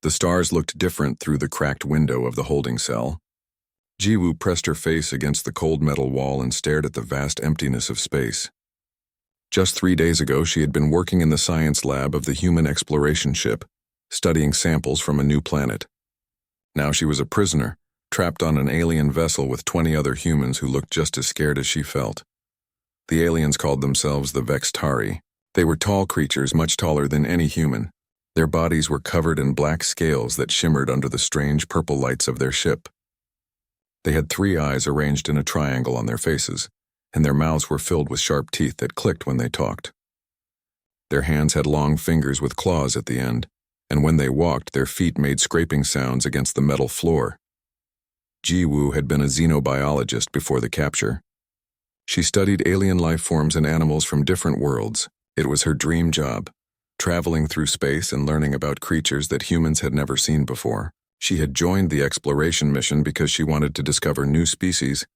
The stars looked different through the cracked window of the holding cell. Jiwoo pressed her face against the cold metal wall and stared at the vast emptiness of space. Just 3 days ago, she had been working in the science lab of the human exploration ship, studying samples from a new planet. Now she was a prisoner, trapped on an alien vessel with 20 other humans who looked just as scared as she felt. The aliens called themselves the Vextari. They were tall creatures, much taller than any human. Their bodies were covered in black scales that shimmered under the strange purple lights of their ship. They had 3 eyes arranged in a triangle on their faces, and their mouths were filled with sharp teeth that clicked when they talked. Their hands had long fingers with claws at the end, and when they walked, their feet made scraping sounds against the metal floor. Jiwoo had been a xenobiologist before the capture. She studied alien life forms and animals from different worlds. It was her dream job, traveling through space and learning about creatures that humans had never seen before. She had joined the exploration mission because she wanted to discover new species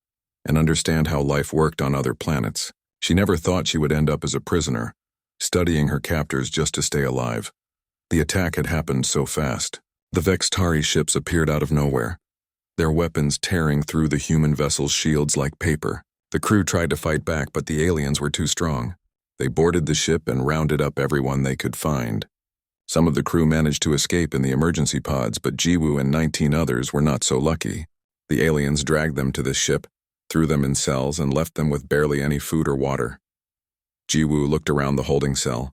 and understand how life worked on other planets. She never thought she would end up as a prisoner, studying her captors just to stay alive. The attack had happened so fast. The Vextari ships appeared out of nowhere, their weapons tearing through the human vessel's shields like paper. The crew tried to fight back, but the aliens were too strong. They boarded the ship and rounded up everyone they could find. Some of the crew managed to escape in the emergency pods, but Jiwoo and 19 others were not so lucky. The aliens dragged them to the ship, threw them in cells, and left them with barely any food or water. Jiwoo looked around the holding cell.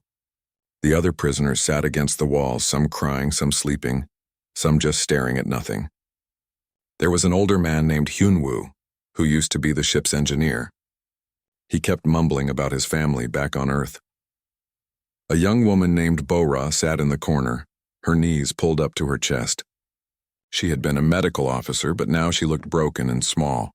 The other prisoners sat against the walls, some crying, some sleeping, some just staring at nothing. There was an older man named Hyunwoo, who used to be the ship's engineer. He kept mumbling about his family back on Earth. A young woman named Bora sat in the corner, her knees pulled up to her chest. She had been a medical officer, but now she looked broken and small.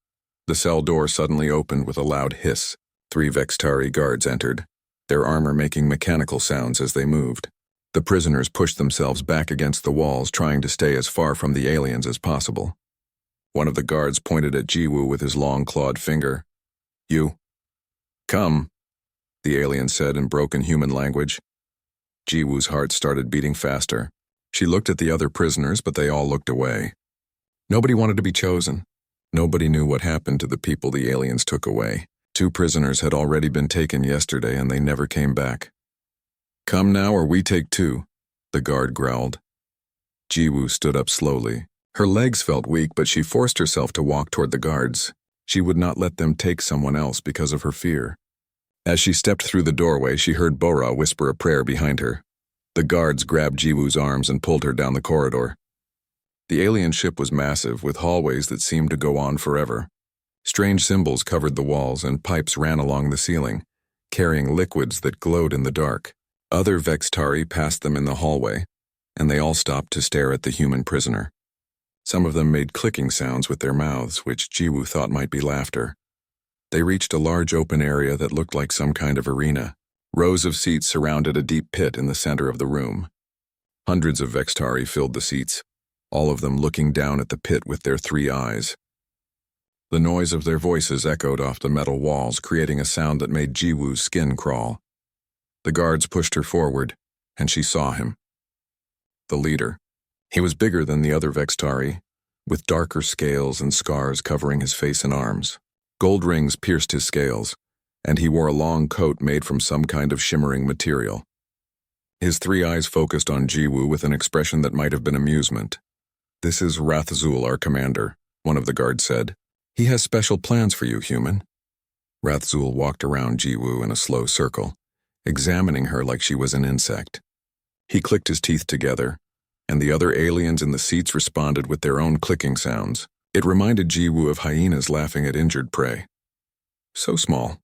The cell door suddenly opened with a loud hiss. 3 Vextari guards entered, their armor making mechanical sounds as they moved. The prisoners pushed themselves back against the walls, trying to stay as far from the aliens as possible. One of the guards pointed at Jiwoo with his long clawed finger. "You. Come," the alien said in broken human language. Jiwoo's heart started beating faster. She looked at the other prisoners, but they all looked away. Nobody wanted to be chosen. Nobody knew what happened to the people the aliens took away. 2 prisoners had already been taken yesterday, and they never came back. "Come now, or we take 2, the guard growled. Jiwoo stood up slowly. Her legs felt weak, but she forced herself to walk toward the guards. She would not let them take someone else because of her fear. As she stepped through the doorway, she heard Bora whisper a prayer behind her. The guards grabbed Jiwoo's arms and pulled her down the corridor. The alien ship was massive, with hallways that seemed to go on forever. Strange symbols covered the walls, and pipes ran along the ceiling, carrying liquids that glowed in the dark. Other Vextari passed them in the hallway, and they all stopped to stare at the human prisoner. Some of them made clicking sounds with their mouths, which Jiwoo thought might be laughter. They reached a large open area that looked like some kind of arena. Rows of seats surrounded a deep pit in the center of the room. Hundreds of Vextari filled the seats, all of them looking down at the pit with their 3 eyes. The noise of their voices echoed off the metal walls, creating a sound that made Jiwoo's skin crawl. The guards pushed her forward, and she saw him. The leader. He was bigger than the other Vextari, with darker scales and scars covering his face and arms. Gold rings pierced his scales, and he wore a long coat made from some kind of shimmering material. His 3 eyes focused on Jiwoo with an expression that might have been amusement. "This is Rathzul, our commander," one of the guards said. "He has special plans for you, human." Rathzul walked around Jiwoo in a slow circle, examining her like she was an insect. He clicked his teeth together, and the other aliens in the seats responded with their own clicking sounds. It reminded Jiwoo of hyenas laughing at injured prey. "So small,"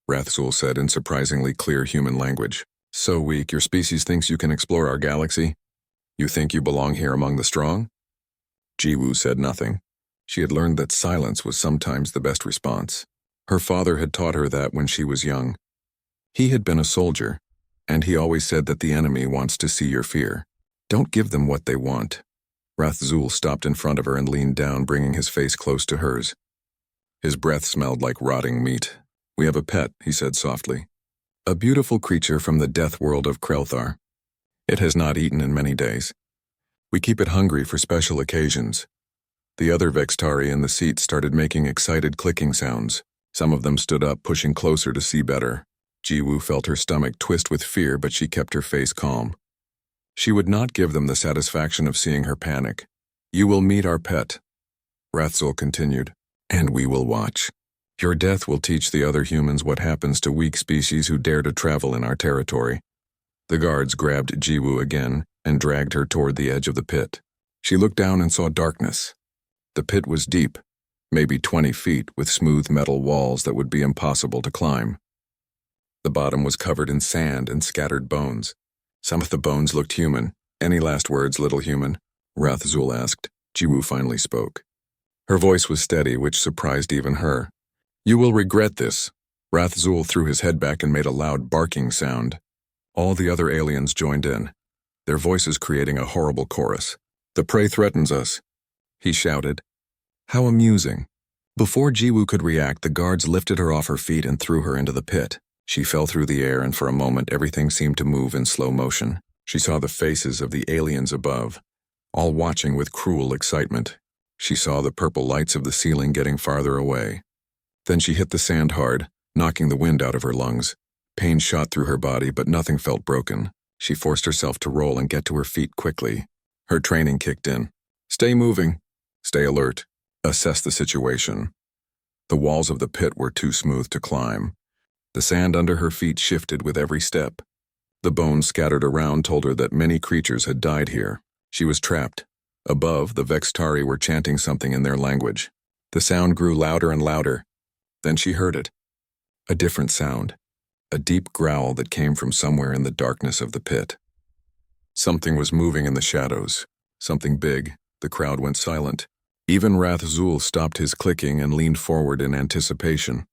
Rathzul said in surprisingly clear human language. "So weak, your species thinks you can explore our galaxy? You think you belong here among the strong?" Jiwoo said nothing. She had learned that silence was sometimes the best response. Her father had taught her that when she was young. He had been a soldier, and he always said that the enemy wants to see your fear. Don't give them what they want. Rathzul stopped in front of her and leaned down, bringing his face close to hers. His breath smelled like rotting meat. "We have a pet," he said softly. "A beautiful creature from the death world of Krelthar. It has not eaten in many days. We keep it hungry for special occasions. The other Vextari in the seat started making excited clicking sounds. Some of them stood up, pushing closer to see better. Jiwoo felt her stomach twist with fear, but she kept her face calm. She would not give them the satisfaction of seeing her panic. "You will meet our pet," Rathzul continued, "and we will watch. Your death will teach the other humans what happens to weak species who dare to travel in our territory." The guards grabbed Jiwoo again and dragged her toward the edge of the pit. She looked down and saw darkness. The pit was deep, maybe 20 feet, with smooth metal walls that would be impossible to climb. The bottom was covered in sand and scattered bones. Some of the bones looked human. "Any last words, little human?" Rathzul asked. Jiwoo finally spoke. Her voice was steady, which surprised even her. "You will regret this." Rathzul threw his head back and made a loud barking sound. All the other aliens joined in, their voices creating a horrible chorus. "The prey threatens us," he shouted. "How amusing." Before Jiwoo could react, the guards lifted her off her feet and threw her into the pit. She fell through the air, and for a moment everything seemed to move in slow motion. She saw the faces of the aliens above, all watching with cruel excitement. She saw the purple lights of the ceiling getting farther away. Then she hit the sand hard, knocking the wind out of her lungs. Pain shot through her body, but nothing felt broken. She forced herself to roll and get to her feet quickly. Her training kicked in. Stay moving. Stay alert. Assess the situation. The walls of the pit were too smooth to climb. The sand under her feet shifted with every step. The bones scattered around told her that many creatures had died here. She was trapped. Above, the Vextari were chanting something in their language. The sound grew louder and louder. Then she heard it. A different sound. A deep growl that came from somewhere in the darkness of the pit. Something was moving in the shadows. Something big. The crowd went silent. Even Rathzul stopped his clicking and leaned forward in anticipation.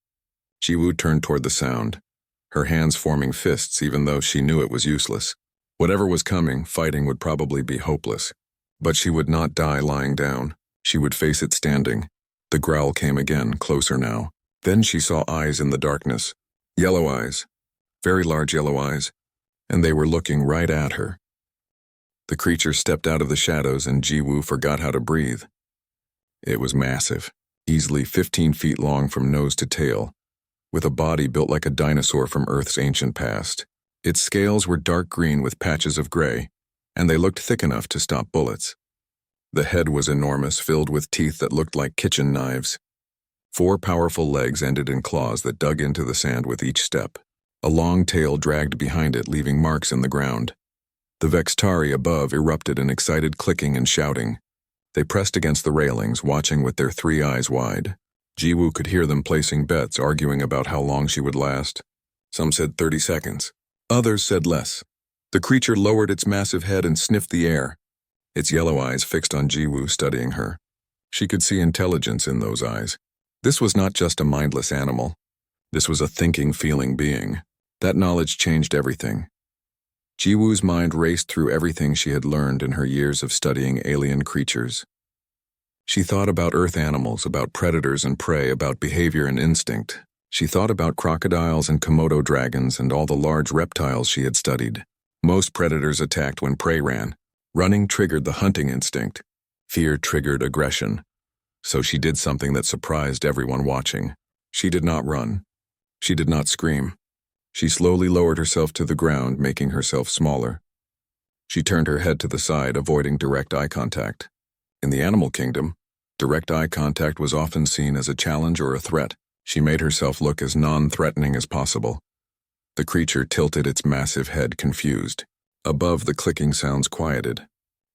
Jiwoo turned toward the sound, her hands forming fists even though she knew it was useless. Whatever was coming, fighting would probably be hopeless. But she would not die lying down. She would face it standing. The growl came again, closer now. Then she saw eyes in the darkness. Yellow eyes. Very large yellow eyes. And they were looking right at her. The creature stepped out of the shadows and Jiwoo forgot how to breathe. It was massive, easily 15 feet long from nose to tail, with a body built like a dinosaur from Earth's ancient past. Its scales were dark green with patches of gray, and they looked thick enough to stop bullets. The head was enormous, filled with teeth that looked like kitchen knives. 4 powerful legs ended in claws that dug into the sand with each step. A long tail dragged behind it, leaving marks in the ground. The Vextari above erupted in excited clicking and shouting. They pressed against the railings, watching with their 3 eyes wide. Jiwoo could hear them placing bets, arguing about how long she would last. Some said 30 seconds. Others said less. The creature lowered its massive head and sniffed the air, its yellow eyes fixed on Jiwoo, studying her. She could see intelligence in those eyes. This was not just a mindless animal. This was a thinking, feeling being. That knowledge changed everything. Jiwoo's mind raced through everything she had learned in her years of studying alien creatures. She thought about Earth animals, about predators and prey, about behavior and instinct. She thought about crocodiles and Komodo dragons and all the large reptiles she had studied. Most predators attacked when prey ran. Running triggered the hunting instinct. Fear triggered aggression. So she did something that surprised everyone watching. She did not run. She did not scream. She slowly lowered herself to the ground, making herself smaller. She turned her head to the side, avoiding direct eye contact. In the animal kingdom, direct eye contact was often seen as a challenge or a threat. She made herself look as non-threatening as possible. The creature tilted its massive head, confused. Above, the clicking sounds quieted.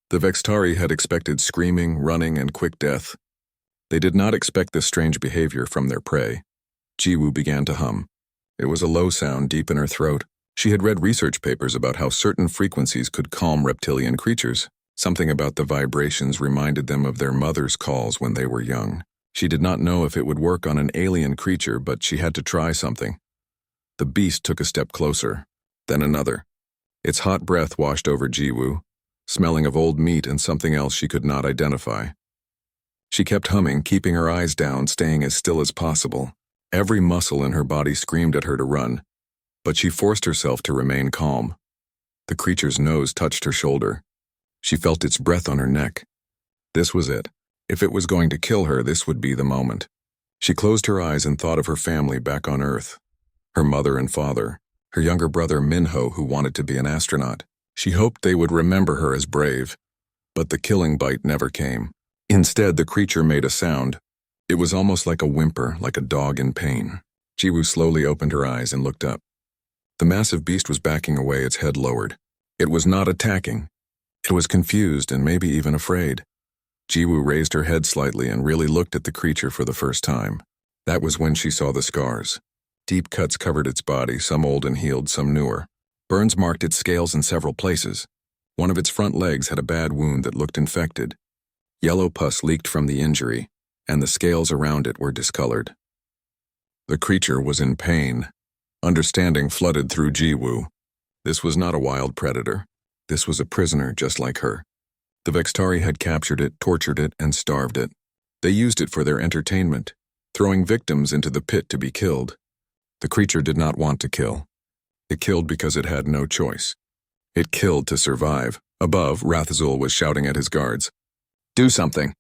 The Vextari had expected screaming, running, and quick death. They did not expect this strange behavior from their prey. Jiwoo began to hum. It was a low sound deep in her throat. She had read research papers about how certain frequencies could calm reptilian creatures. Something about the vibrations reminded them of their mother's calls when they were young. She did not know if it would work on an alien creature, but she had to try something. The beast took a step closer, then another. Its hot breath washed over Jiwoo, smelling of old meat and something else she could not identify. She kept humming, keeping her eyes down, staying as still as possible. Every muscle in her body screamed at her to run, but she forced herself to remain calm. The creature's nose touched her shoulder. She felt its breath on her neck. This was it. If it was going to kill her, this would be the moment. She closed her eyes and thought of her family back on Earth. Her mother and father, her younger brother Minho, who wanted to be an astronaut. She hoped they would remember her as brave. But the killing bite never came. Instead, the creature made a sound. It was almost like a whimper, like a dog in pain. Jiwoo slowly opened her eyes and looked up. The massive beast was backing away, its head lowered. It was not attacking. It was confused and maybe even afraid. Jiwoo raised her head slightly and really looked at the creature for the first time. That was when she saw the scars. Deep cuts covered its body, some old and healed, some newer. Burns marked its scales in several places. One of its front legs had a bad wound that looked infected. Yellow pus leaked from the injury, and the scales around it were discolored. The creature was in pain. Understanding flooded through Jiwoo. This was not a wild predator. This was a prisoner just like her. The Vextari had captured it, tortured it, and starved it. They used it for their entertainment, throwing victims into the pit to be killed. The creature did not want to kill. It killed because it had no choice. It killed to survive. Above, Rathazul was shouting at his guards. "Do something.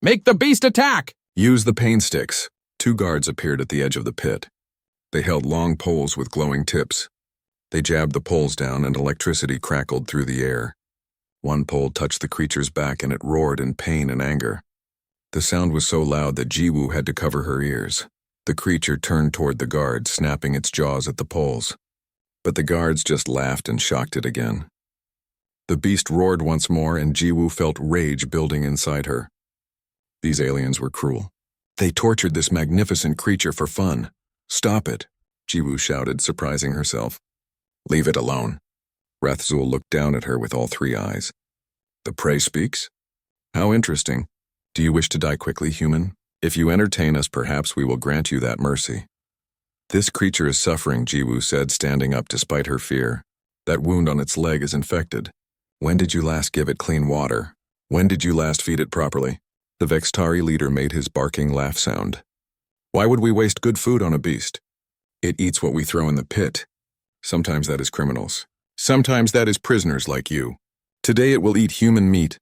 Make the beast attack! Use the pain sticks." 2 guards appeared at the edge of the pit. They held long poles with glowing tips. They jabbed the poles down and electricity crackled through the air. One pole touched the creature's back and it roared in pain and anger. The sound was so loud that Jiwoo had to cover her ears. The creature turned toward the guards, snapping its jaws at the poles. But the guards just laughed and shocked it again. The beast roared once more and Jiwoo felt rage building inside her. These aliens were cruel. They tortured this magnificent creature for fun. "Stop it," Jiwoo shouted, surprising herself. "Leave it alone." Rathazul looked down at her with all 3 eyes. "The prey speaks? How interesting. Do you wish to die quickly, human? If you entertain us, perhaps we will grant you that mercy." "This creature is suffering," Jiwoo said, standing up despite her fear. "That wound on its leg is infected. When did you last give it clean water? When did you last feed it properly?" The Vextari leader made his barking laugh sound. "Why would we waste good food on a beast? It eats what we throw in the pit. Sometimes that is criminals. Sometimes that is prisoners like you. Today it will eat human meat."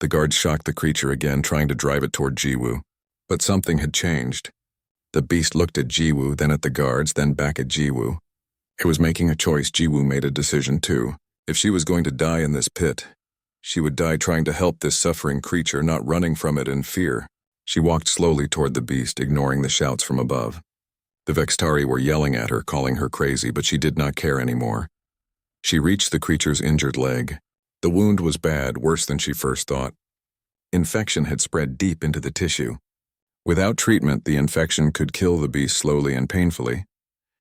The guards shocked the creature again, trying to drive it toward Jiwoo. But something had changed. The beast looked at Jiwoo, then at the guards, then back at Jiwoo. It was making a choice. Jiwoo made a decision too. If she was going to die in this pit, she would die trying to help this suffering creature, not running from it in fear. She walked slowly toward the beast, ignoring the shouts from above. The Vextari were yelling at her, calling her crazy, but she did not care anymore. She reached the creature's injured leg. The wound was bad, worse than she first thought. Infection had spread deep into the tissue. Without treatment, the infection could kill the beast slowly and painfully.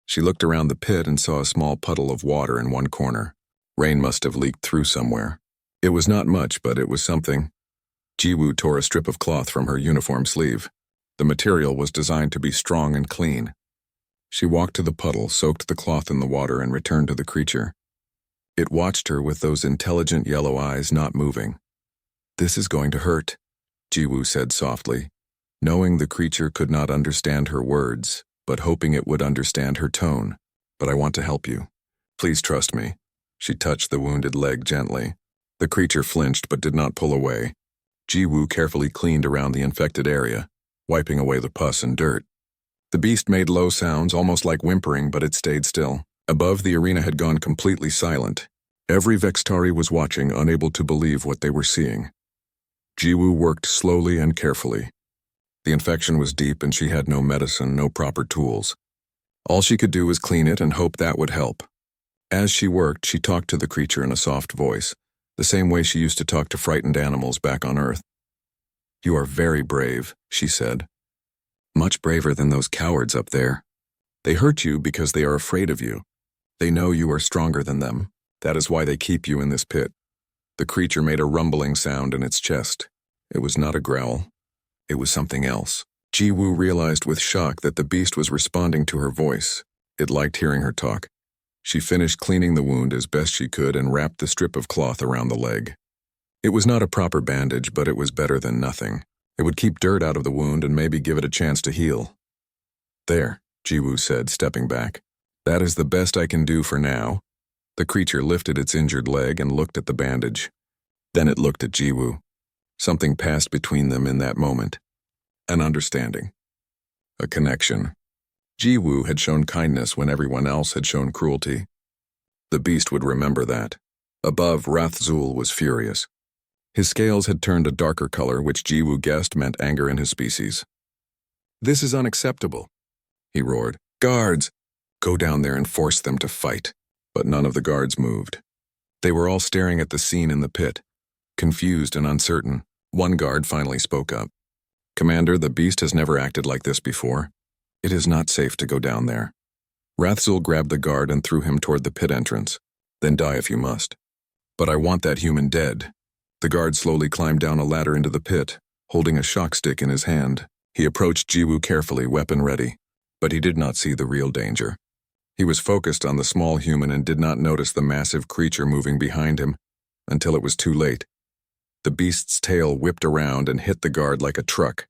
She looked around the pit and saw a small puddle of water in one corner. Rain must have leaked through somewhere. It was not much, but it was something. Jiwoo tore a strip of cloth from her uniform sleeve. The material was designed to be strong and clean. She walked to the puddle, soaked the cloth in the water, and returned to the creature. It watched her with those intelligent yellow eyes, not moving. "This is going to hurt," Jiwoo said softly, knowing the creature could not understand her words, but hoping it would understand her tone. "But I want to help you. Please trust me." She touched the wounded leg gently. The creature flinched but did not pull away. Jiwoo carefully cleaned around the infected area, wiping away the pus and dirt. The beast made low sounds, almost like whimpering, but it stayed still. Above, the arena had gone completely silent. Every Vextari was watching, unable to believe what they were seeing. Jiwoo worked slowly and carefully. The infection was deep and she had no medicine, no proper tools. All she could do was clean it and hope that would help. As she worked, she talked to the creature in a soft voice, the same way she used to talk to frightened animals back on Earth. "You are very brave," she said. "Much braver than those cowards up there. They hurt you because they are afraid of you. They know you are stronger than them. That is why they keep you in this pit." The creature made a rumbling sound in its chest. It was not a growl. It was something else. Jiwoo realized with shock that the beast was responding to her voice. It liked hearing her talk. She finished cleaning the wound as best she could and wrapped the strip of cloth around the leg. It was not a proper bandage, but it was better than nothing. It would keep dirt out of the wound and maybe give it a chance to heal. "There," Jiwoo said, stepping back. "That is the best I can do for now." The creature lifted its injured leg and looked at the bandage. Then it looked at Jiwoo. Something passed between them in that moment. An understanding. A connection. Jiwoo had shown kindness when everyone else had shown cruelty. The beast would remember that. Above, Rathzul was furious. His scales had turned a darker color, which Jiwoo guessed meant anger in his species. "This is unacceptable," he roared. "Guards! Go down there and force them to fight." But none of the guards moved. They were all staring at the scene in the pit, confused and uncertain. One guard finally spoke up. "Commander, the beast has never acted like this before. It is not safe to go down there." Rathzul grabbed the guard and threw him toward the pit entrance. "Then die if you must." "But I want that human dead." The guard slowly climbed down a ladder into the pit, holding a shock stick in his hand. He approached Jiwoo carefully, weapon ready, but he did not see the real danger. He was focused on the small human and did not notice the massive creature moving behind him until it was too late. The beast's tail whipped around and hit the guard like a truck.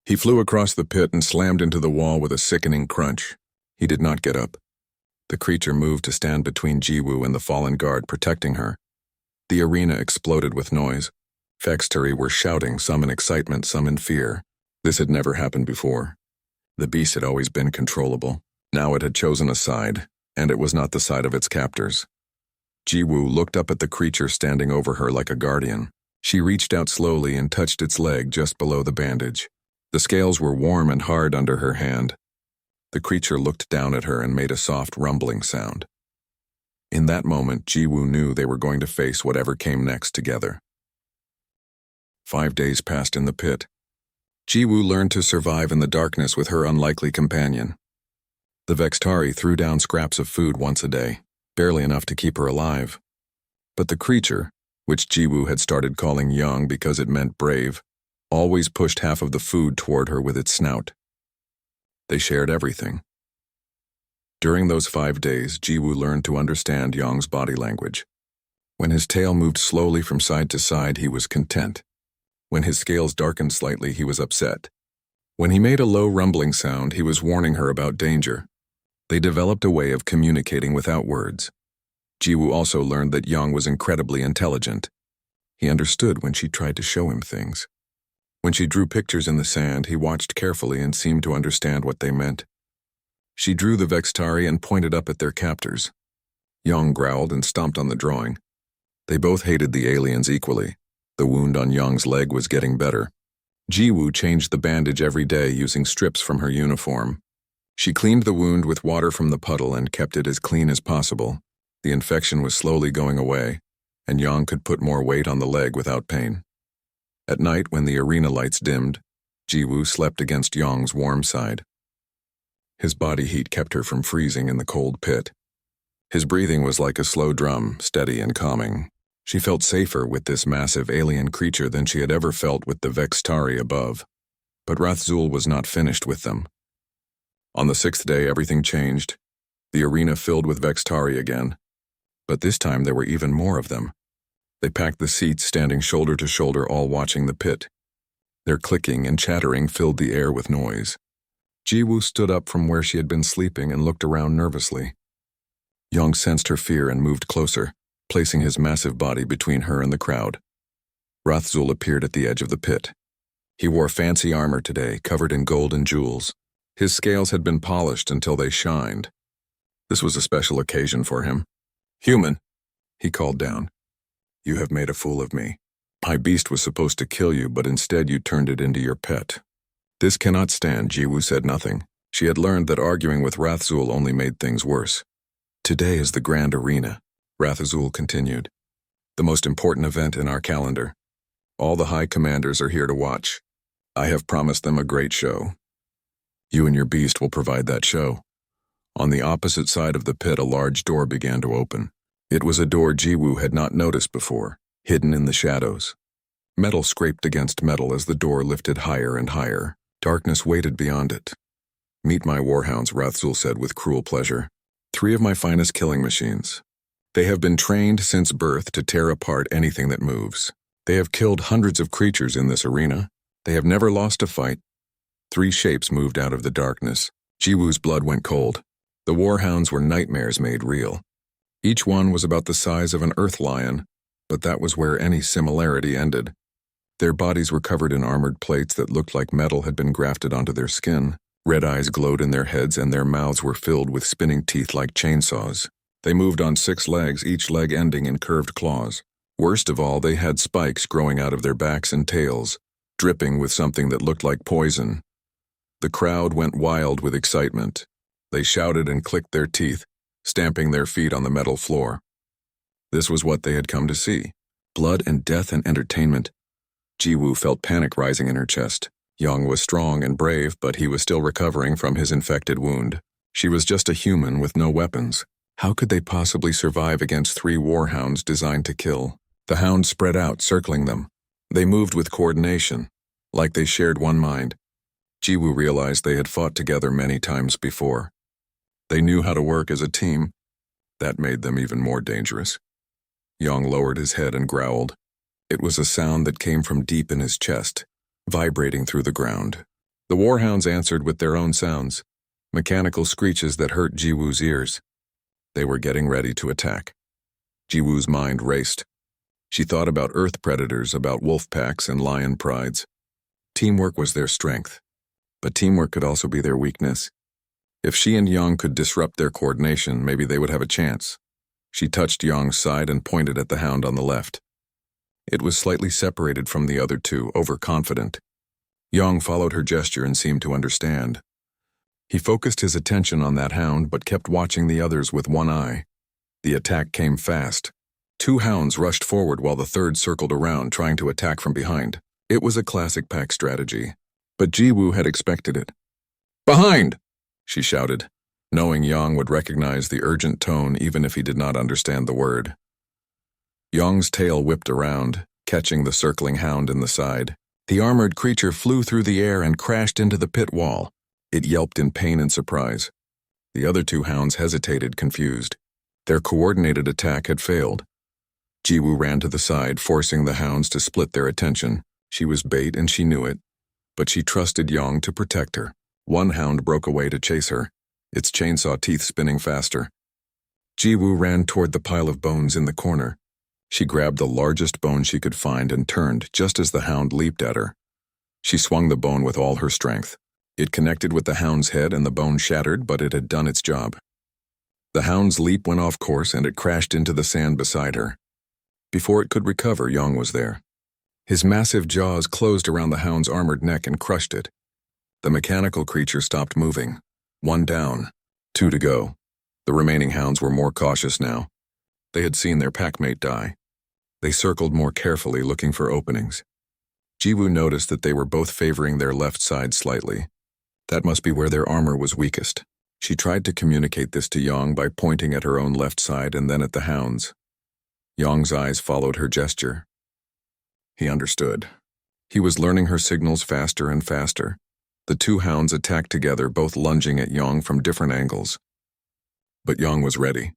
He flew across the pit and slammed into the wall with a sickening crunch. He did not get up. The creature moved to stand between Jiwoo and the fallen guard, protecting her. The arena exploded with noise. Vextari were shouting, some in excitement, some in fear. This had never happened before. The beast had always been controllable. Now it had chosen a side, and it was not the side of its captors. Jiwoo looked up at the creature standing over her like a guardian. She reached out slowly and touched its leg just below the bandage. The scales were warm and hard under her hand. The creature looked down at her and made a soft rumbling sound. In that moment, Jiwoo knew they were going to face whatever came next together. 5 days passed in the pit. Jiwoo learned to survive in the darkness with her unlikely companion. The Vextari threw down scraps of food once a day, barely enough to keep her alive. But the creature, which Jiwoo had started calling young because it meant brave, always pushed half of the food toward her with its snout. They shared everything. During those 5 days, Jiwoo learned to understand Yong's body language. When his tail moved slowly from side to side, he was content. When his scales darkened slightly, he was upset. When he made a low rumbling sound, he was warning her about danger. They developed a way of communicating without words. Jiwoo also learned that Yong was incredibly intelligent. He understood when she tried to show him things. When she drew pictures in the sand, he watched carefully and seemed to understand what they meant. She drew the Vextari and pointed up at their captors. Yong growled and stomped on the drawing. They both hated the aliens equally. The wound on Yong's leg was getting better. Jiwoo changed the bandage every day using strips from her uniform. She cleaned the wound with water from the puddle and kept it as clean as possible. The infection was slowly going away, and Yong could put more weight on the leg without pain. At night, when the arena lights dimmed, Jiwoo slept against Yong's warm side. His body heat kept her from freezing in the cold pit. His breathing was like a slow drum, steady and calming. She felt safer with this massive alien creature than she had ever felt with the Vextari above. But Rathzul was not finished with them. On the 6th day, everything changed. The arena filled with Vextari again. But this time there were even more of them. They packed the seats, standing shoulder to shoulder, all watching the pit. Their clicking and chattering filled the air with noise. Jiwoo stood up from where she had been sleeping and looked around nervously. Yong sensed her fear and moved closer, placing his massive body between her and the crowd. Rathzul appeared at the edge of the pit. He wore fancy armor today, covered in gold and jewels. His scales had been polished until they shined. This was a special occasion for him. "Human," he called down. "You have made a fool of me. My beast was supposed to kill you, but instead you turned it into your pet." "This cannot stand," Jiwoo said nothing. She had learned that arguing with Rathzul only made things worse. "Today is the Grand Arena," Rathzul continued. "The most important event in our calendar. All the high commanders are here to watch. I have promised them a great show. You and your beast will provide that show." On the opposite side of the pit, a large door began to open. It was a door Jiwoo had not noticed before, hidden in the shadows. Metal scraped against metal as the door lifted higher and higher. Darkness waited beyond it. "Meet my warhounds," Rathzul said with cruel pleasure. 3 of my finest killing machines. They have been trained since birth to tear apart anything that moves. They have killed hundreds of creatures in this arena. They have never lost a fight. 3 shapes moved out of the darkness. Jiwoo's blood went cold. The warhounds were nightmares made real. Each one was about the size of an earth lion, But that was where any similarity ended. Their bodies were covered in armored plates that looked like metal had been grafted onto their skin. Red eyes glowed in their heads and their mouths were filled with spinning teeth like chainsaws. They moved on 6 legs, each leg ending in curved claws. Worst of all, they had spikes growing out of their backs and tails, dripping with something that looked like poison. The crowd went wild with excitement. They shouted and clicked their teeth, stamping their feet on the metal floor. This was what they had come to see. Blood and death and entertainment. Jiwoo felt panic rising in her chest. Young was strong and brave, but he was still recovering from his infected wound. She was just a human with no weapons. How could they possibly survive against 3 warhounds designed to kill? The hounds spread out, circling them. They moved with coordination, like they shared one mind. Jiwoo realized they had fought together many times before. They knew how to work as a team. That made them even more dangerous. Young lowered his head and growled. It was a sound that came from deep in his chest, vibrating through the ground. The warhounds answered with their own sounds, mechanical screeches that hurt Jiwoo's ears. They were getting ready to attack. Jiwoo's mind raced. She thought about earth predators, about wolf packs and lion prides. Teamwork was their strength, but teamwork could also be their weakness. If she and Young could disrupt their coordination, maybe they would have a chance. She touched Young's side and pointed at the hound on the left. It was slightly separated from the other 2, overconfident. Young followed her gesture and seemed to understand. He focused his attention on that hound but kept watching the others with one eye. The attack came fast. 2 hounds rushed forward while the third circled around, trying to attack from behind. It was a classic pack strategy, but Jiwoo had expected it. "Behind!" she shouted, knowing Young would recognize the urgent tone even if he did not understand the word. Young's tail whipped around, catching the circling hound in the side. The armored creature flew through the air and crashed into the pit wall. It yelped in pain and surprise. The other 2 hounds hesitated, confused. Their coordinated attack had failed. Jiwoo ran to the side, forcing the hounds to split their attention. She was bait and she knew it, but she trusted Young to protect her. One hound broke away to chase her, its chainsaw teeth spinning faster. Jiwoo ran toward the pile of bones in the corner. She grabbed the largest bone she could find and turned just as the hound leaped at her. She swung the bone with all her strength. It connected with the hound's head and the bone shattered, but it had done its job. The hound's leap went off course and it crashed into the sand beside her. Before it could recover, Young was there. His massive jaws closed around the hound's armored neck and crushed it. The mechanical creature stopped moving. 1 down, 2 to go. The remaining hounds were more cautious now. They had seen their packmate die. They circled more carefully, looking for openings. Jiwoo noticed that they were both favoring their left side slightly. That must be where their armor was weakest. She tried to communicate this to Young by pointing at her own left side and then at the hounds. Young's eyes followed her gesture. He understood. He was learning her signals faster and faster. The 2 hounds attacked together, both lunging at Young from different angles. But Young was ready.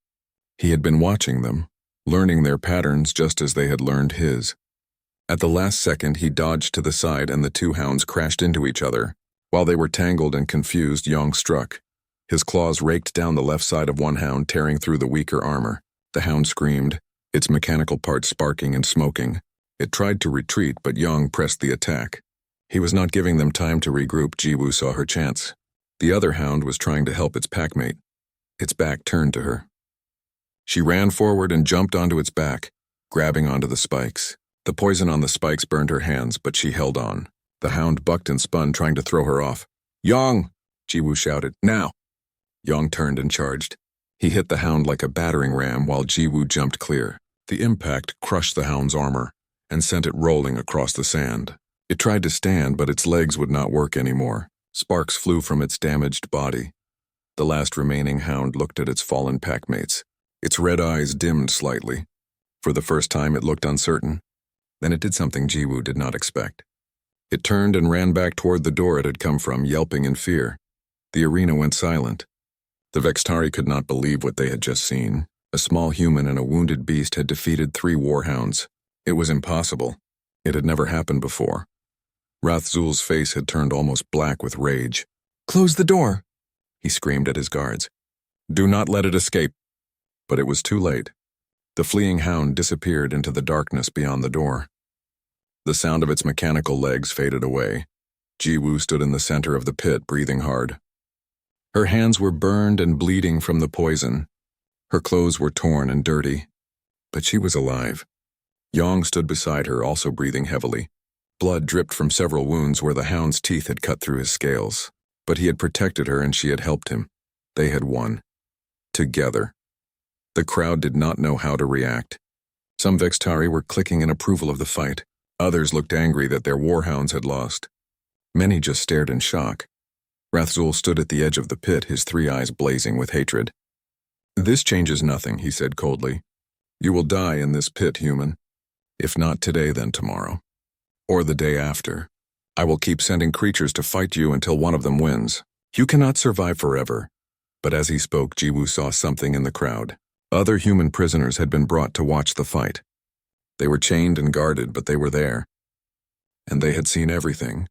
He had been watching them, learning their patterns just as they had learned his. At the last second, he dodged to the side and the 2 hounds crashed into each other. While they were tangled and confused, Young struck. His claws raked down the left side of one hound, tearing through the weaker armor. The hound screamed, its mechanical parts sparking and smoking. It tried to retreat, but Young pressed the attack. He was not giving them time to regroup. Jiwoo saw her chance. The other hound was trying to help its packmate. Its back turned to her. She ran forward and jumped onto its back, grabbing onto the spikes. The poison on the spikes burned her hands, but she held on. The hound bucked and spun, trying to throw her off. "Young!" Jiwoo shouted. "Now!" Young turned and charged. He hit the hound like a battering ram while Jiwoo jumped clear. The impact crushed the hound's armor and sent it rolling across the sand. It tried to stand, but its legs would not work anymore. Sparks flew from its damaged body. The last remaining hound looked at its fallen packmates. Its red eyes dimmed slightly. For the first time, it looked uncertain. Then it did something Jiwoo did not expect. It turned and ran back toward the door it had come from, yelping in fear. The arena went silent. The Vextari could not believe what they had just seen. A small human and a wounded beast had defeated 3 warhounds. It was impossible. It had never happened before. Rathzul's face had turned almost black with rage. "Close the door!" he screamed at his guards. "Do not let it escape." But it was too late. The fleeing hound disappeared into the darkness beyond the door. The sound of its mechanical legs faded away. Ji-woo stood in the center of the pit, breathing hard. Her hands were burned and bleeding from the poison. Her clothes were torn and dirty. But she was alive. Yong stood beside her, also breathing heavily. Blood dripped from several wounds where the hound's teeth had cut through his scales. But he had protected her and she had helped him. They had won. Together. The crowd did not know how to react. Some Vextari were clicking in approval of the fight. Others looked angry that their warhounds had lost. Many just stared in shock. Rathzul stood at the edge of the pit, his 3 eyes blazing with hatred. "This changes nothing," he said coldly. "You will die in this pit, human. If not today, then tomorrow. Or the day after. I will keep sending creatures to fight you until one of them wins. You cannot survive forever." But as he spoke, Ji-woo saw something in the crowd. Other human prisoners had been brought to watch the fight. They were chained and guarded, but they were there. And they had seen everything.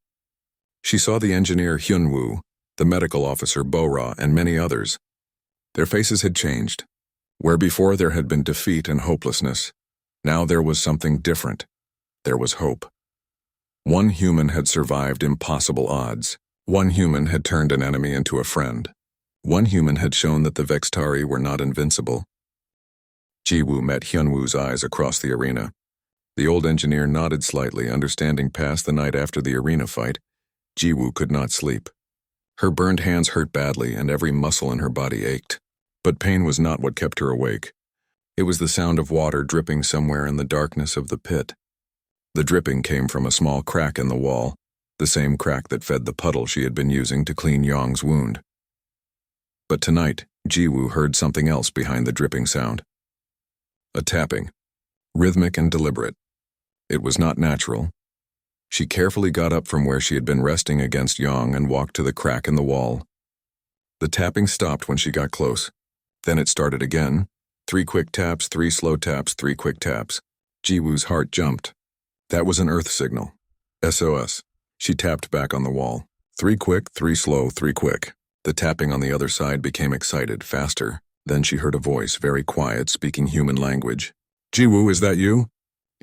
She saw the engineer Hyun-woo, the medical officer Bo-ra, and many others. Their faces had changed. Where before there had been defeat and hopelessness, now there was something different. There was hope. One human had survived impossible odds. One human had turned an enemy into a friend. One human had shown that the Vextari were not invincible. Ji-woo met Hyun-woo's eyes across the arena. The old engineer nodded slightly, understanding past the night after the arena fight. Ji-woo could not sleep. Her burned hands hurt badly and every muscle in her body ached. But pain was not what kept her awake. It was the sound of water dripping somewhere in the darkness of the pit. The dripping came from a small crack in the wall, the same crack that fed the puddle she had been using to clean Yong's wound. But tonight, Ji-woo heard something else behind the dripping sound. A tapping, rhythmic and deliberate. It was not natural. She carefully got up from where she had been resting against Yong and walked to the crack in the wall. The tapping stopped when she got close. Then it started again. 3 quick taps, 3 slow taps, 3 quick taps. Ji-woo's heart jumped. That was an Earth signal. SOS. She tapped back on the wall. 3 quick, 3 slow, 3 quick. The tapping on the other side became excited, faster. Then she heard a voice, very quiet, speaking human language. "Ji-woo, is that you?"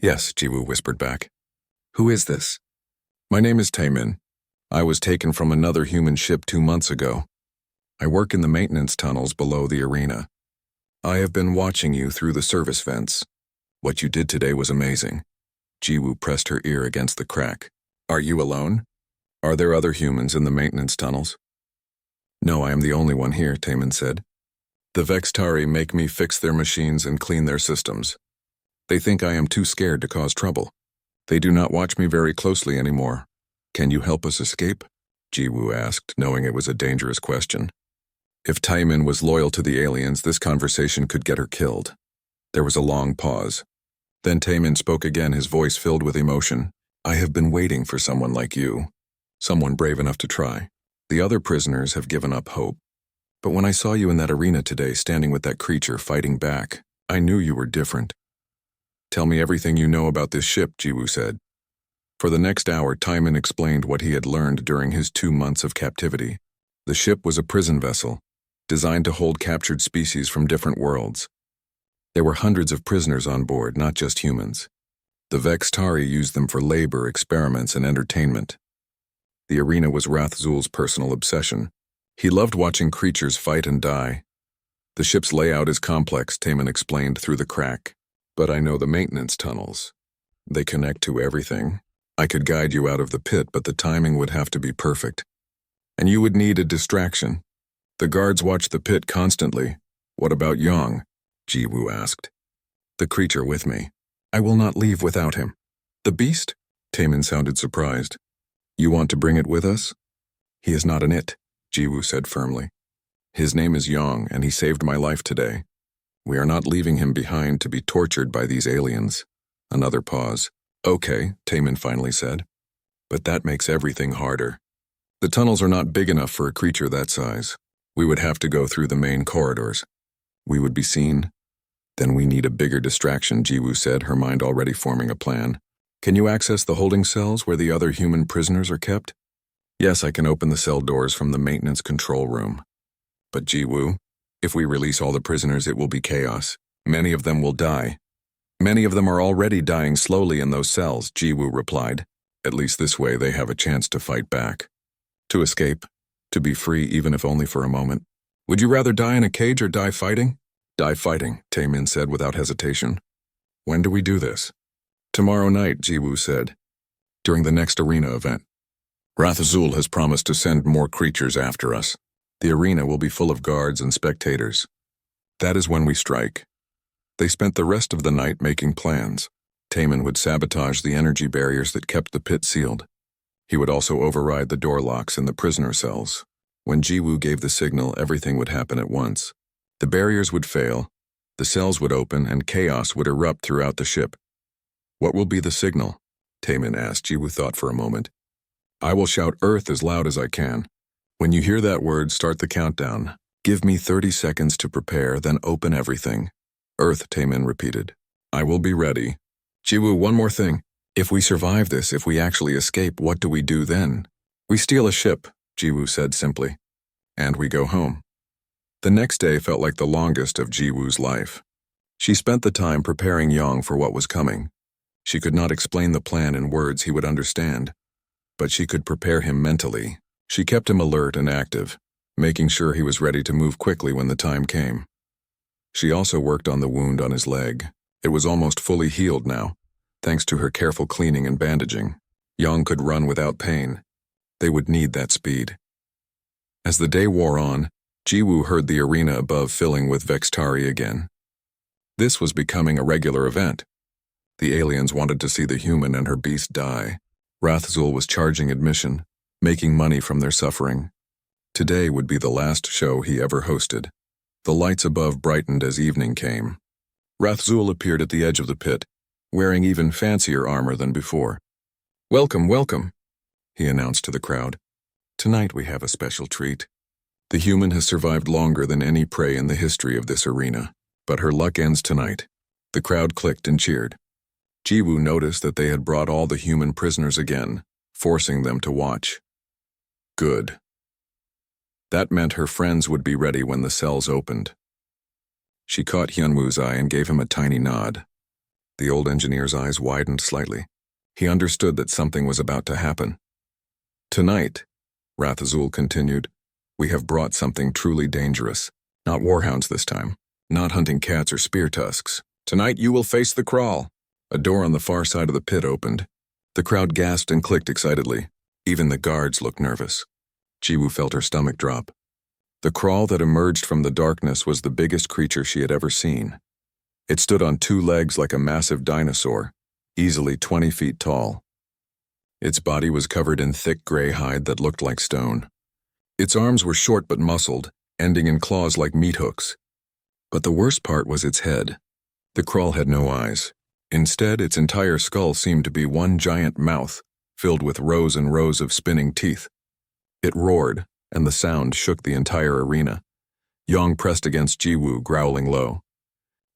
"Yes," Ji-woo whispered back. "Who is this?" "My name is Taemin. I was taken from another human ship 2 months ago. I work in the maintenance tunnels below the arena. I have been watching you through the service vents. What you did today was amazing." Ji-woo pressed her ear against the crack. "Are you alone? Are there other humans in the maintenance tunnels?" "No, I am the only one here," Taemin said. "The Vextari make me fix their machines and clean their systems. They think I am too scared to cause trouble. They do not watch me very closely anymore. Can you help us escape?" Ji-woo asked, knowing it was a dangerous question. If Taemin was loyal to the aliens, this conversation could get her killed. There was a long pause. Then Taemin spoke again, his voice filled with emotion. "I have been waiting for someone like you. Someone brave enough to try. The other prisoners have given up hope. But when I saw you in that arena today, standing with that creature fighting back, I knew you were different." "Tell me everything you know about this ship," Ji-woo said. For the next hour, Taemin explained what he had learned during his 2 months of captivity. The ship was a prison vessel, designed to hold captured species from different worlds. There were hundreds of prisoners on board, not just humans. The Vextari used them for labor, experiments, and entertainment. The arena was Rathzul's personal obsession. He loved watching creatures fight and die. "The ship's layout is complex," Taemin explained through the crack. "But I know the maintenance tunnels. They connect to everything. I could guide you out of the pit, but the timing would have to be perfect. And you would need a distraction. The guards watch the pit constantly. What about Yong?" Ji-woo asked. "The creature with me. I will not leave without him." "The beast?" Taemin sounded surprised. "You want to bring it with us?" "He is not an it," Ji-woo said firmly. "His name is Yong, and he saved my life today. We are not leaving him behind to be tortured by these aliens." Another pause. "Okay," Taemin finally said. "But that makes everything harder. The tunnels are not big enough for a creature that size. We would have to go through the main corridors. We would be seen. Then we need a bigger distraction," Ji-woo said, her mind already forming a plan. "Can you access the holding cells where the other human prisoners are kept?" "Yes, I can open the cell doors from the maintenance control room. But Ji-woo, if we release all the prisoners, it will be chaos. Many of them will die. Many of them are already dying slowly in those cells, Jiwoo replied. At least this way they have a chance to fight back. To escape. To be free, even if only for a moment. Would you rather die in a cage or die fighting? Die fighting, Taemin said without hesitation. When do we do this? Tomorrow night, Jiwoo said. During the next arena event. Wrath Azul has promised to send more creatures after us. The arena will be full of guards and spectators. That is when we strike. They spent the rest of the night making plans. Taemin would sabotage the energy barriers that kept the pit sealed. He would also override the door locks in the prisoner cells. When Jiwoo gave the signal, everything would happen at once. The barriers would fail, the cells would open, and chaos would erupt throughout the ship. What will be the signal? Taemin asked. Jiwoo thought for a moment. I will shout Earth as loud as I can. When you hear that word, start the countdown. Give me 30 seconds to prepare, then open everything. Earth, Taemin repeated. I will be ready. Jiwoo, one more thing. If we survive this, if we actually escape, what do we do then? We steal a ship, Jiwoo said simply. And we go home. The next day felt like the longest of Jiwoo's life. She spent the time preparing Young for what was coming. She could not explain the plan in words he would understand, but she could prepare him mentally. She kept him alert and active, making sure he was ready to move quickly when the time came. She also worked on the wound on his leg. It was almost fully healed now, thanks to her careful cleaning and bandaging. Young could run without pain. They would need that speed. As the day wore on, Jiwoo heard the arena above filling with Vextari again. This was becoming a regular event. The aliens wanted to see the human and her beast die. Rathzul was charging admission, making money from their suffering. Today would be the last show he ever hosted. The lights above brightened as evening came. Rathzul appeared at the edge of the pit, wearing even fancier armor than before. Welcome, welcome, he announced to the crowd. Tonight we have a special treat. The human has survived longer than any prey in the history of this arena, but her luck ends tonight. The crowd clicked and cheered. Jiwoo noticed that they had brought all the human prisoners again, forcing them to watch. Good. That meant her friends would be ready when the cells opened. She caught Hyunwoo's eye and gave him a tiny nod. The old engineer's eyes widened slightly. He understood that something was about to happen. Tonight, Rathazul continued, we have brought something truly dangerous. Not warhounds this time. Not hunting cats or spear tusks. Tonight you will face the crawl. A door on the far side of the pit opened. The crowd gasped and clicked excitedly. Even the guards looked nervous. Jiwoo felt her stomach drop. The crawl that emerged from the darkness was the biggest creature she had ever seen. It stood on two legs like a massive dinosaur, easily 20 feet tall. Its body was covered in thick gray hide that looked like stone. Its arms were short but muscled, ending in claws like meat hooks. But the worst part was its head. The crawl had no eyes. Instead, its entire skull seemed to be one giant mouth, filled with rows and rows of spinning teeth. It roared, and the sound shook the entire arena. Yong pressed against Jiwoo, growling low.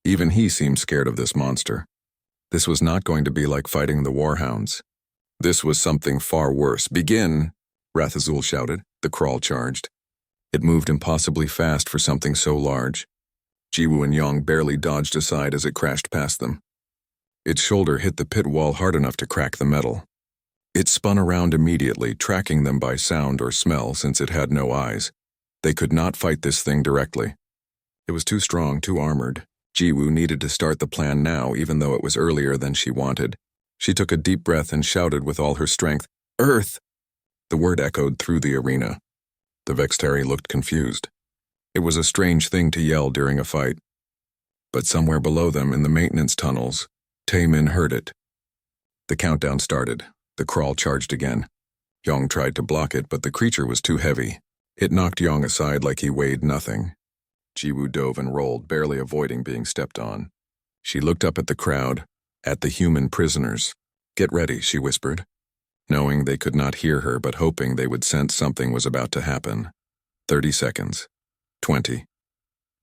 Even he seemed scared of this monster. This was not going to be like fighting the warhounds. This was something far worse. Begin, Rathazul shouted. The crawl charged. It moved impossibly fast for something so large. Jiwoo and Yong barely dodged aside as it crashed past them. Its shoulder hit the pit wall hard enough to crack the metal. It spun around immediately, tracking them by sound or smell since it had no eyes. They could not fight this thing directly. It was too strong, too armored. Jiwoo needed to start the plan now, even though it was earlier than she wanted. She took a deep breath and shouted with all her strength, Earth! The word echoed through the arena. The Vextari looked confused. It was a strange thing to yell during a fight. But somewhere below them, in the maintenance tunnels, Taemin heard it. The countdown started. The crawl charged again. Yong tried to block it, but the creature was too heavy. It knocked Yong aside like he weighed nothing. Jiwoo dove and rolled, barely avoiding being stepped on. She looked up at the crowd, at the human prisoners. Get ready, she whispered, knowing they could not hear her but hoping they would sense something was about to happen. 30 seconds. 20.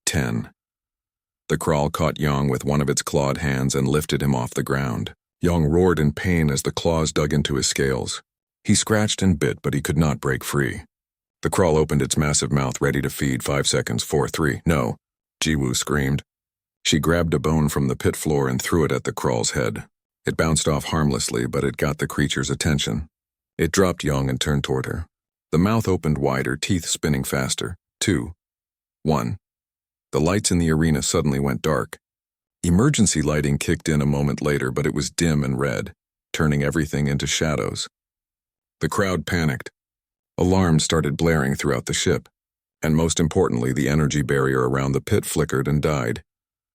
10. The crawl caught Yong with one of its clawed hands and lifted him off the ground. Yong roared in pain as the claws dug into his scales. He scratched and bit, but he could not break free. The crawl opened its massive mouth, ready to feed. 5 seconds. 4, 3, no. Jiwoo screamed. She grabbed a bone from the pit floor and threw it at the crawl's head. It bounced off harmlessly, but it got the creature's attention. It dropped young and turned toward her. The mouth opened wider, teeth spinning faster. 2, 1. The lights in the arena suddenly went dark. Emergency lighting kicked in a moment later, but it was dim and red, turning everything into shadows. The crowd panicked. Alarms started blaring throughout the ship, and most importantly, the energy barrier around the pit flickered and died.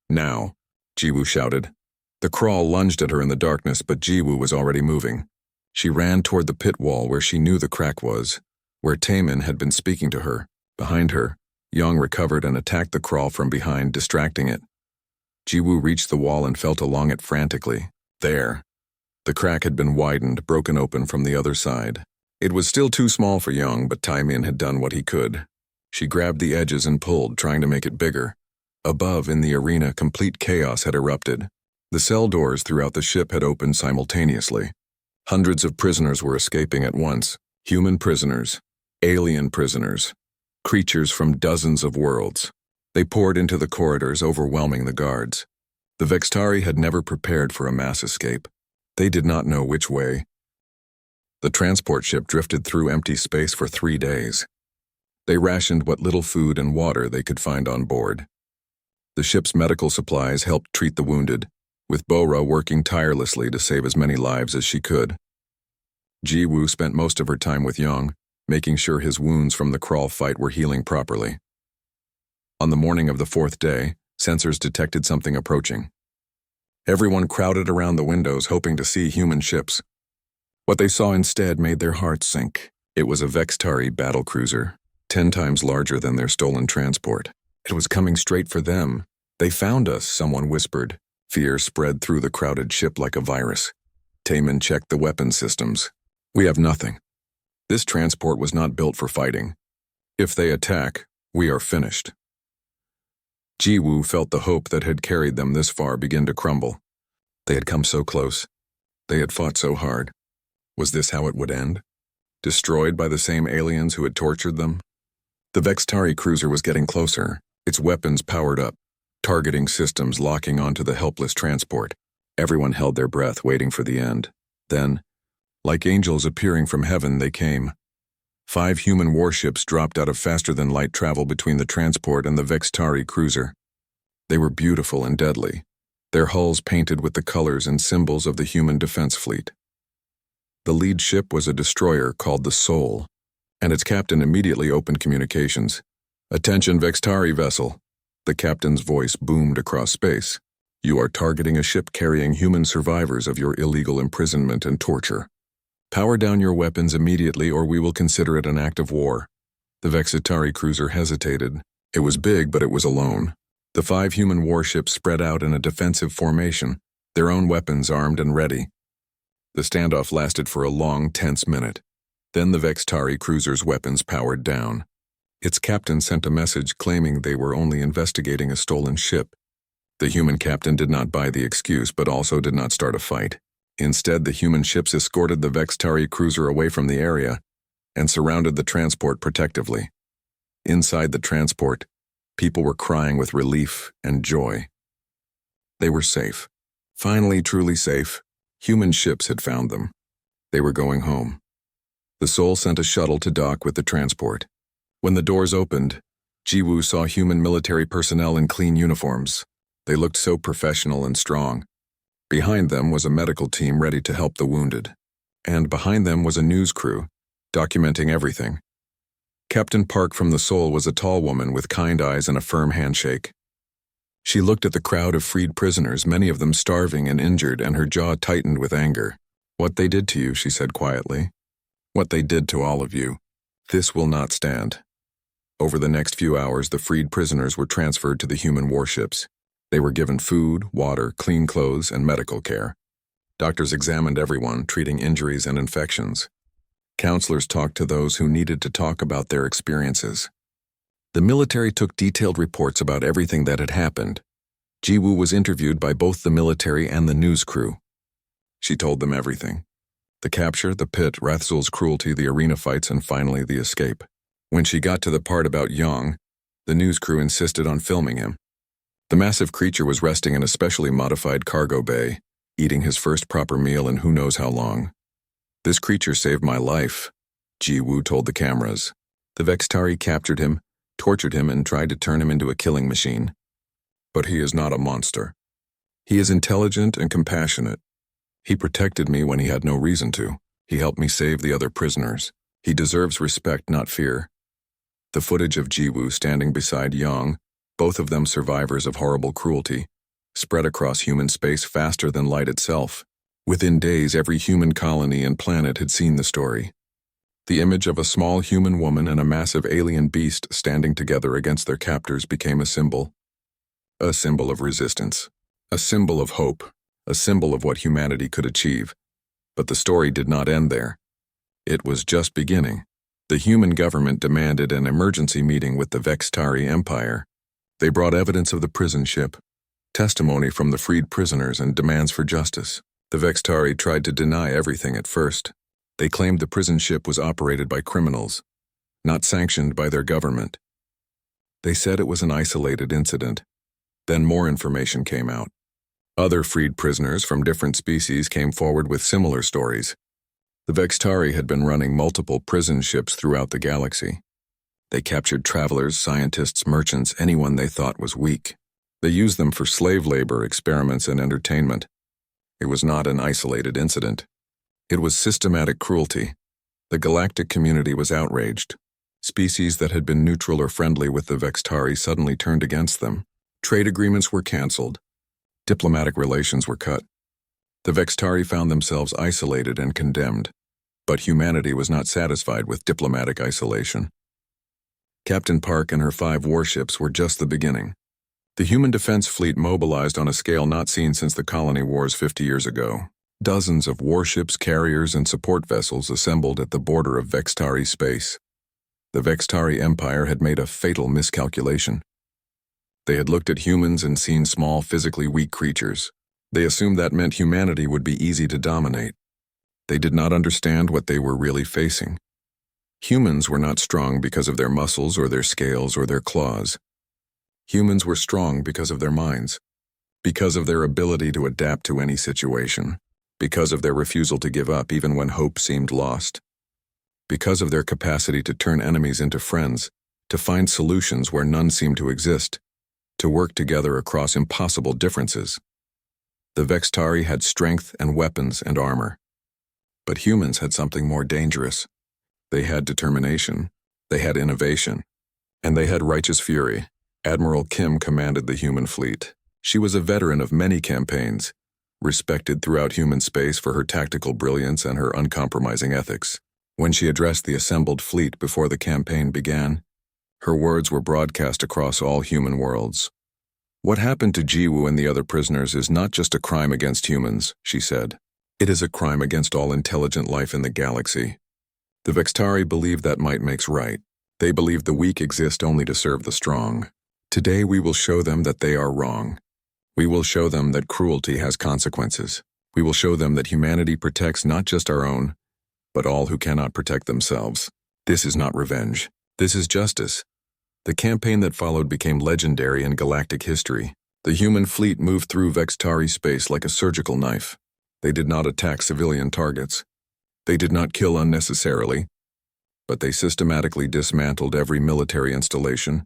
Now, Jiwoo shouted. The crawl lunged at her in the darkness, but Jiwoo was already moving. She ran toward the pit wall where she knew the crack was, where Taemin had been speaking to her. Behind her, Young recovered and attacked the crawl from behind, distracting it. Jiwoo reached the wall and felt along it frantically. There. The crack had been widened, broken open from the other side. It was still too small for Young, but Taemin had done what he could. She grabbed the edges and pulled, trying to make it bigger. Above, in the arena, complete chaos had erupted. The cell doors throughout the ship had opened simultaneously. Hundreds of prisoners were escaping at once. Human prisoners, alien prisoners, creatures from dozens of worlds. They poured into the corridors, overwhelming the guards. The Vextari had never prepared for a mass escape. They did not know which way. The transport ship drifted through empty space for 3 days. They rationed what little food and water they could find on board. The ship's medical supplies helped treat the wounded, with Bora working tirelessly to save as many lives as she could. Jiwoo spent most of her time with Young, making sure his wounds from the crawl fight were healing properly. On the morning of the 4th day, sensors detected something approaching. Everyone crowded around the windows hoping to see human ships. What they saw instead made their hearts sink. It was a Vextari battlecruiser, 10 times larger than their stolen transport. It was coming straight for them. They found us, someone whispered. Fear spread through the crowded ship like a virus. Taemin checked the weapon systems. We have nothing. This transport was not built for fighting. If they attack, we are finished. Jiwoo felt the hope that had carried them this far begin to crumble. They had come so close. They had fought so hard. Was this how it would end? Destroyed by the same aliens who had tortured them? The Vextari cruiser was getting closer, its weapons powered up, targeting systems locking onto the helpless transport. Everyone held their breath, waiting for the end. Then, like angels appearing from heaven, they came. 5 human warships dropped out of faster-than-light travel between the transport and the Vextari cruiser. They were beautiful and deadly, their hulls painted with the colors and symbols of the human defense fleet. The lead ship was a destroyer called the Soul, and its captain immediately opened communications. "Attention, Vextari vessel." The captain's voice boomed across space. "You are targeting a ship carrying human survivors of your illegal imprisonment and torture. Power down your weapons immediately or we will consider it an act of war." The Vextari cruiser hesitated. It was big, but it was alone. The 5 human warships spread out in a defensive formation, their own weapons armed and ready. The standoff lasted for a long, tense minute. Then the Vextari cruiser's weapons powered down. Its captain sent a message claiming they were only investigating a stolen ship. The human captain did not buy the excuse, but also did not start a fight. Instead, the human ships escorted the Vextari cruiser away from the area and surrounded the transport protectively. Inside the transport, people were crying with relief and joy. They were safe. Finally, truly safe. Human ships had found them. They were going home. The Soul sent a shuttle to dock with the transport. When the doors opened, Jiwoo saw human military personnel in clean uniforms. They looked so professional and strong. Behind them was a medical team ready to help the wounded. And behind them was a news crew, documenting everything. Captain Park from the Soul was a tall woman with kind eyes and a firm handshake. She looked at the crowd of freed prisoners, many of them starving and injured, and her jaw tightened with anger. "What they did to you," she said quietly. "What they did to all of you. This will not stand." Over the next few hours, the freed prisoners were transferred to the human warships. They were given food, water, clean clothes, and medical care. Doctors examined everyone, treating injuries and infections. Counselors talked to those who needed to talk about their experiences. The military took detailed reports about everything that had happened. Jiwoo was interviewed by both the military and the news crew. She told them everything. The capture, the pit, Rathzul's cruelty, the arena fights, and finally the escape. When she got to the part about Young, the news crew insisted on filming him. The massive creature was resting in a specially modified cargo bay, eating his first proper meal in who knows how long. "This creature saved my life," Ji-woo told the cameras. "The Vextari captured him, tortured him, and tried to turn him into a killing machine. But he is not a monster. He is intelligent and compassionate. He protected me when he had no reason to. He helped me save the other prisoners. He deserves respect, not fear." The footage of Ji-woo standing beside Yang, both of them survivors of horrible cruelty, spread across human space faster than light itself. Within days, every human colony and planet had seen the story. The image of a small human woman and a massive alien beast standing together against their captors became a symbol of resistance, a symbol of hope, a symbol of what humanity could achieve. But the story did not end there. It was just beginning. The human government demanded an emergency meeting with the Vextari Empire. They brought evidence of the prison ship, testimony from the freed prisoners, and demands for justice. The Vextari tried to deny everything at first. They claimed the prison ship was operated by criminals, not sanctioned by their government. They said it was an isolated incident. Then more information came out. Other freed prisoners from different species came forward with similar stories. The Vextari had been running multiple prison ships throughout the galaxy. They captured travelers, scientists, merchants, anyone they thought was weak. They used them for slave labor, experiments, and entertainment. It was not an isolated incident. It was systematic cruelty. The galactic community was outraged. Species that had been neutral or friendly with the Vextari suddenly turned against them. Trade agreements were canceled. Diplomatic relations were cut. The Vextari found themselves isolated and condemned. But humanity was not satisfied with diplomatic isolation. Captain Park and her 5 warships were just the beginning. The human defense fleet mobilized on a scale not seen since the colony wars 50 years ago. Dozens of warships, carriers, and support vessels assembled at the border of Vextari space. The Vextari Empire had made a fatal miscalculation. They had looked at humans and seen small, physically weak creatures. They assumed that meant humanity would be easy to dominate. They did not understand what they were really facing. Humans were not strong because of their muscles or their scales or their claws. Humans were strong because of their minds, because of their ability to adapt to any situation, because of their refusal to give up even when hope seemed lost, because of their capacity to turn enemies into friends, to find solutions where none seemed to exist, to work together across impossible differences. The Vextari had strength and weapons and armor. But humans had something more dangerous. They had determination, they had innovation, and they had righteous fury. Admiral Kim commanded the human fleet. She was a veteran of many campaigns, respected throughout human space for her tactical brilliance and her uncompromising ethics. When she addressed the assembled fleet before the campaign began, her words were broadcast across all human worlds. "What happened to Ji-woo and the other prisoners is not just a crime against humans," she said. "It is a crime against all intelligent life in the galaxy." The Vextari believe that might makes right. They believe the weak exist only to serve the strong. Today we will show them that they are wrong. We will show them that cruelty has consequences. We will show them that humanity protects not just our own, but all who cannot protect themselves. This is not revenge. This is justice. The campaign that followed became legendary in galactic history. The human fleet moved through Vextari space like a surgical knife. They did not attack civilian targets. They did not kill unnecessarily, but they systematically dismantled every military installation,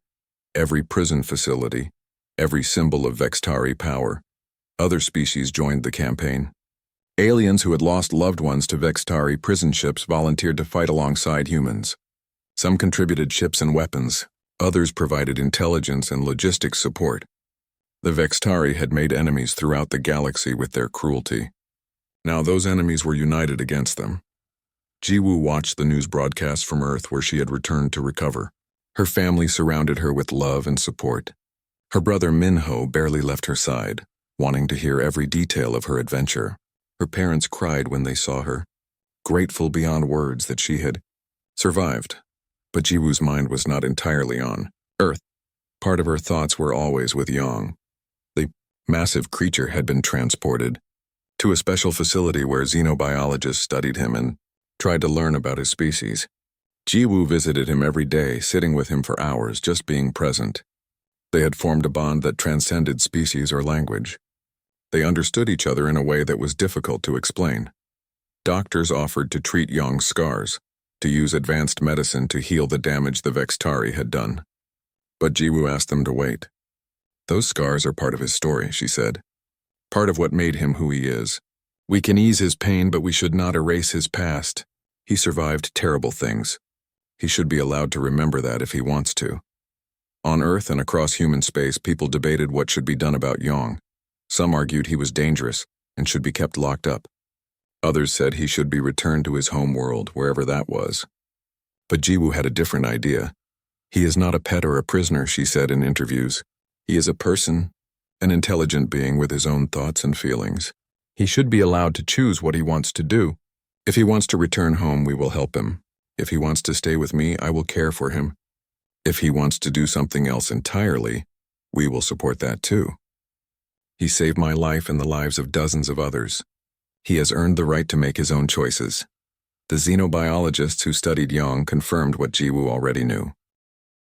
every prison facility, every symbol of Vextari power. Other species joined the campaign. Aliens who had lost loved ones to Vextari prison ships volunteered to fight alongside humans. Some contributed ships and weapons. Others provided intelligence and logistics support. The Vextari had made enemies throughout the galaxy with their cruelty. Now those enemies were united against them. Ji-woo watched the news broadcast from Earth where she had returned to recover. Her family surrounded her with love and support. Her brother Minho barely left her side, wanting to hear every detail of her adventure. Her parents cried when they saw her, grateful beyond words that she had survived. But Ji-woo's mind was not entirely on Earth. Part of her thoughts were always with Yang. The massive creature had been transported to a special facility where xenobiologists studied him and tried to learn about his species. Ji-woo visited him every day, sitting with him for hours, just being present. They had formed a bond that transcended species or language. They understood each other in a way that was difficult to explain. Doctors offered to treat Yong's scars, to use advanced medicine to heal the damage the Vextari had done. But Jiwoo asked them to wait. "Those scars are part of his story," she said. "Part of what made him who he is. We can ease his pain, but we should not erase his past. He survived terrible things. He should be allowed to remember that if he wants to." On Earth and across human space, people debated what should be done about Yong. Some argued he was dangerous and should be kept locked up. Others said he should be returned to his home world, wherever that was. But Jiwoo had a different idea. "He is not a pet or a prisoner," she said in interviews. "He is a person, an intelligent being with his own thoughts and feelings. He should be allowed to choose what he wants to do. If he wants to return home, we will help him. If he wants to stay with me, I will care for him. If he wants to do something else entirely, we will support that too. He saved my life and the lives of dozens of others. He has earned the right to make his own choices." The xenobiologists who studied Yong confirmed what Jiwoo already knew.